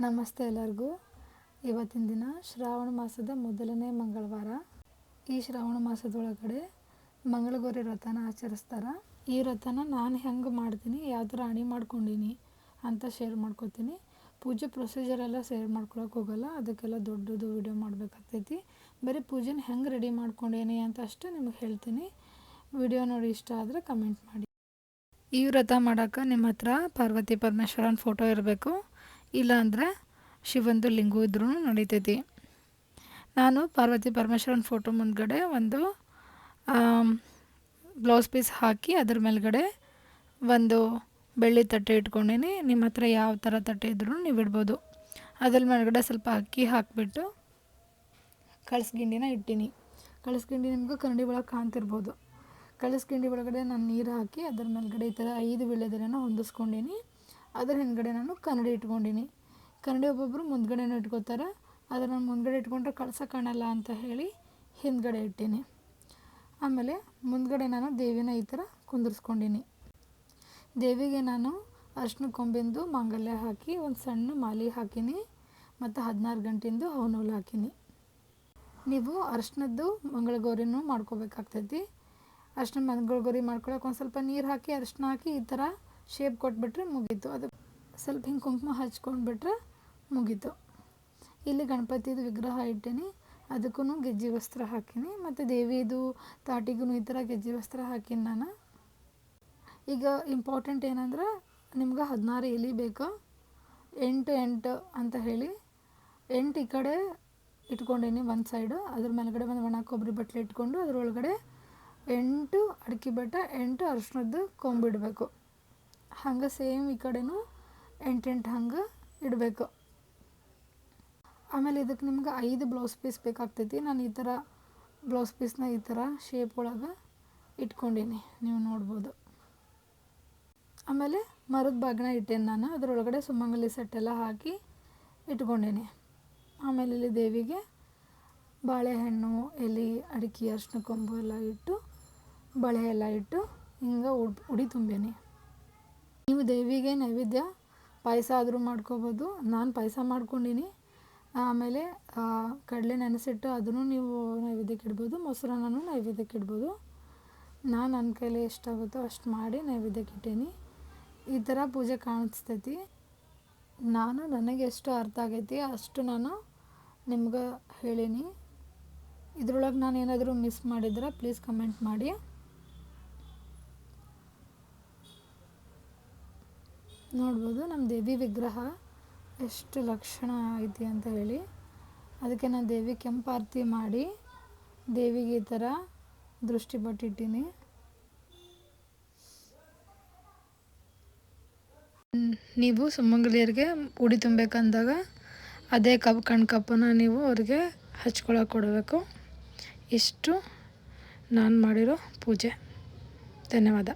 ನಮಸ್ತೆ ಎಲ್ಲರಿಗೂ. ಇವತ್ತಿನ ದಿನ ಶ್ರಾವಣ ಮಾಸದ ಮೊದಲನೇ ಮಂಗಳವಾರ. ಈ ಶ್ರಾವಣ ಮಾಸದೊಳಗಡೆ ಮಂಗಳಗೌರಿ ವ್ರತನ ಆಚರಿಸ್ತಾರೆ. ಈ ವ್ರತನ ನಾನು ಹೆಂಗೆ ಮಾಡ್ತೀನಿ, ಯಾವ ಥರ ಅಣಿ ಮಾಡ್ಕೊಂಡೀನಿ ಅಂತ ಶೇರ್ ಮಾಡ್ಕೊತೀನಿ. ಪೂಜೆ ಪ್ರೊಸೀಜರ್ ಎಲ್ಲ ಶೇರ್ ಮಾಡ್ಕೊಳಕ್ಕೆ ಹೋಗಲ್ಲ, ಅದಕ್ಕೆಲ್ಲ ದೊಡ್ಡದು ವಿಡಿಯೋ ಮಾಡಬೇಕಾಗ್ತೈತಿ. ಬರೀ ಪೂಜೆನ ಹೆಂಗೆ ರೆಡಿ ಮಾಡ್ಕೊಂಡೇನಿ ಅಂತ ಅಷ್ಟೇ ನಿಮಗೆ ಹೇಳ್ತೀನಿ. ವಿಡಿಯೋ ನೋಡಿ ಇಷ್ಟ ಆದರೆ ಕಮೆಂಟ್ ಮಾಡಿ. ಈ ವ್ರತ ಮಾಡೋಕೆ ನಿಮ್ಮ ಹತ್ರ ಪಾರ್ವತಿ ಪರಮೇಶ್ವರನ ಫೋಟೋ ಇರಬೇಕು, ಇಲ್ಲಾಂದರೆ ಶಿವಂದು ಲಿಂಗು ಇದ್ರೂ ನಡೀತೈತಿ. ನಾನು ಪಾರ್ವತಿ ಪರಮೇಶ್ವರನ ಫೋಟೋ ಮುಂದ್ಗಡೆ ಒಂದು ಬ್ಲೌಸ್ ಪೀಸ್ ಹಾಕಿ ಅದ್ರ ಮೇಲ್ಗಡೆ ಒಂದು ಬೆಳ್ಳಿ ತಟ್ಟೆ ಇಟ್ಕೊಂಡೀನಿ. ನಿಮ್ಮ ಹತ್ರ ಯಾವ ಥರ ತಟ್ಟೆ ಇದ್ರೂ ನೀವು ಇಡ್ಬೋದು. ಅದ್ರ ಮೇಲ್ಗಡೆ ಸ್ವಲ್ಪ ಅಕ್ಕಿ ಹಾಕಿಬಿಟ್ಟು ಕಳಸ್ಗಿಂಡಿನ ಇಟ್ಟೀನಿ. ಕಳಸ್ಗಿಂಡಿ ನಿಮ್ಗೆ ಕನ್ನಡಿ ಒಳಗೆ ಕಾಣ್ತಿರ್ಬೋದು. ಕಳಸ್ಗಿಂಡಿ ಒಳಗಡೆ ನಾನು ನೀರು ಹಾಕಿ ಅದ್ರ ಮೇಲ್ಗಡೆ ಈ ಥರ 5 ವೀಳ್ಯದೆಲೆನ ಹೊಂದಿಸ್ಕೊಂಡೀನಿ. ಅದ್ರ ಹಿಂದ್ಗಡೆ ನಾನು ಕನ್ನಡಿ ಇಟ್ಕೊಂಡೀನಿ. ಕನ್ನಡಿ ಒಬ್ಬೊಬ್ಬರು ಮುಂದ್ಗಡೆನೂ ಇಟ್ಕೋತಾರೆ, ಆದರೆ ನಾನು ಮುಂದ್ಗಡೆ ಇಟ್ಕೊಂಡ್ರೆ ಕಳಸ ಕಾಣಲ್ಲ ಅಂತ ಹೇಳಿ ಹಿಂದ್ಗಡೆ ಇಟ್ಟೀನಿ. ಆಮೇಲೆ ಮುಂದ್ಗಡೆ ನಾನು ದೇವಿನ ಈ ಥರ ಕುಂದಿರ್ಸ್ಕೊಂಡೀನಿ. ದೇವಿಗೆ ನಾನು ಅರ್ಶಿನ ಕೊಂಬಿಂದು ಮಾಂಗಲ್ಯ ಹಾಕಿ ಒಂದು ಸಣ್ಣ ಮಾಲೆ ಹಾಕೀನಿ ಮತ್ತು 16 ಗಂಟಿಂದು ಹವನೂಲು ಹಾಕೀನಿ. ನೀವು ಅರ್ಶಿನದ್ದು ಮಂಗಳಗೌರಿನೂ ಮಾಡ್ಕೋಬೇಕಾಗ್ತೈತಿ. ಅರ್ಶಿನ ಮಂಗಳಗೌರಿ ಮಾಡ್ಕೊಳಕ್ಕೆ ಒಂದು ಸ್ವಲ್ಪ ನೀರು ಹಾಕಿ ಅರ್ಶಿನ ಹಾಕಿ ಈ ಥರ ಶೇಪ್ ಕೊಟ್ಬಿಟ್ರೆ ಮುಗೀತು. ಅದು ಸ್ವಲ್ಪ ಹಿಂಗೆ ಕುಂಕುಮ ಹಚ್ಕೊಂಡ್ಬಿಟ್ರೆ ಮುಗೀತು. ಇಲ್ಲಿ ಗಣಪತಿದು ವಿಗ್ರಹ ಇಟ್ಟೀನಿ, ಅದಕ್ಕೂ ಗೆಜ್ಜೆ ವಸ್ತ್ರ ಹಾಕೀನಿ ಮತ್ತು ದೇವಿದು ತಾಟಿಗೂ ಈ ಥರ ಗೆಜ್ಜೆ ವಸ್ತ್ರ ಹಾಕೀನಿ ನಾನು. ಈಗ ಇಂಪಾರ್ಟೆಂಟ್ ಏನಂದ್ರೆ ನಿಮ್ಗೆ 16 ಎಲೆ ಬೇಕು. 8 ಅಂತ ಹೇಳಿ 8 ಈ ಕಡೆ ಇಟ್ಕೊಂಡೀನಿ ಒಂದು ಸೈಡು. ಅದ್ರ ಮೇಲ್ಗಡೆ ಒಂದು ಒಣ ಕೊಬ್ಬರಿ ಬಟ್ಲೆ ಇಟ್ಕೊಂಡು ಅದ್ರೊಳಗಡೆ 8 ಅಡಿಕೆ ಬೆಟ್ಟ 8 ಅರ್ಶಿನದ್ದು ಕೊಂಬಿಡಬೇಕು. ಹಂಗೆ ಸೇಮ್ ಈ ಕಡೆನೂ 8 ಹಂಗೆ ಇಡಬೇಕು. ಆಮೇಲೆ ಇದಕ್ಕೆ ನಿಮ್ಗೆ 5 ಬ್ಲೌಸ್ ಪೀಸ್ ಬೇಕಾಗ್ತೈತಿ. ನಾನು ಈ ಥರ ಬ್ಲೌಸ್ ಪೀಸ್ನ ಈ ಥರ ಶೇಪ್ ಒಳಗೆ ಇಟ್ಕೊಂಡೀನಿ, ನೀವು ನೋಡ್ಬೋದು. ಆಮೇಲೆ ಮರದ ಬಾಗಿನ ಇಟ್ಟೇನಿ ನಾನು. ಅದರೊಳಗಡೆ ಸುಮಂಗಲಿ ಸೆಟ್ಟೆಲ್ಲ ಹಾಕಿ ಇಟ್ಕೊಂಡೀನಿ. ಆಮೇಲೆ ಇಲ್ಲಿ ದೇವಿಗೆ ಬಾಳೆಹಣ್ಣು, ಎಲೆ, ಅಡಿಕೆ, ಅರ್ಶಿನ ಕೊಂಬು ಎಲ್ಲ ಇಟ್ಟು ಬಳೆ ಎಲ್ಲ ಇಟ್ಟು ಹಿಂಗೆ ಉಡಿ ತುಂಬೀನಿ. ನೀವು ದೇವಿಗೆ ನೈವೇದ್ಯ ಪಾಯಸ ಆದರೂ ಮಾಡ್ಕೋಬೋದು. ನಾನು ಪಾಯಸ ಮಾಡ್ಕೊಂಡೀನಿ. ಆಮೇಲೆ ಕಡಲೆ ನೆನೆಸಿಟ್ಟು ಅದನ್ನು ನೀವು ನೈವೇದ್ಯಕ್ಕೆ ಇಡ್ಬೋದು, ಮೊಸರನ್ನೂ ನೈವೇದ್ಯಕ್ಕೆ ಇಡ್ಬೋದು. ನಾನು ನನ್ನ ಕೈಲಿ ಎಷ್ಟಾಗುತ್ತೋ ಅಷ್ಟು ಮಾಡಿ ನೈವೇದ್ಯಕ್ಕೆ ಇಟ್ಟೀನಿ. ಈ ಥರ ಪೂಜೆ ಕಾಣಿಸ್ತೈತಿ. ನನಗೆ ಎಷ್ಟು ಅರ್ಥ ಆಗೈತಿ ಅಷ್ಟು ನಾನು ನಿಮ್ಗೆ ಹೇಳೀನಿ. ಇದ್ರೊಳಗೆ ನಾನು ಏನಾದರೂ ಮಿಸ್ ಮಾಡಿದ್ರೆ ಪ್ಲೀಸ್ ಕಮೆಂಟ್ ಮಾಡಿ. ನೋಡ್ಬೋದು ನಮ್ಮ ದೇವಿ ವಿಗ್ರಹ ಎಷ್ಟು ಲಕ್ಷಣ ಐತಿ ಅಂತ ಹೇಳಿ. ಅದಕ್ಕೆ ನಾನು ದೇವಿ ಕೆಂಪಾರತಿ ಮಾಡಿ ದೇವಿಗೆ ಈ ಥರ ದೃಷ್ಟಿ ಬಟ್ಟಿಟ್ಟೀನಿ. ನೀವು ಸುಮಂಗಲಿಯರಿಗೆ ಉಡಿ ತುಂಬಬೇಕಂದಾಗ ಅದೇ ಕಪ್ಪನ್ನು ನೀವು ಅವ್ರಿಗೆ ಹಚ್ಕೊಳಕ್ಕೆ ಕೊಡಬೇಕು. ಇಷ್ಟು ನಾನು ಮಾಡಿರೋ ಪೂಜೆ. ಧನ್ಯವಾದ.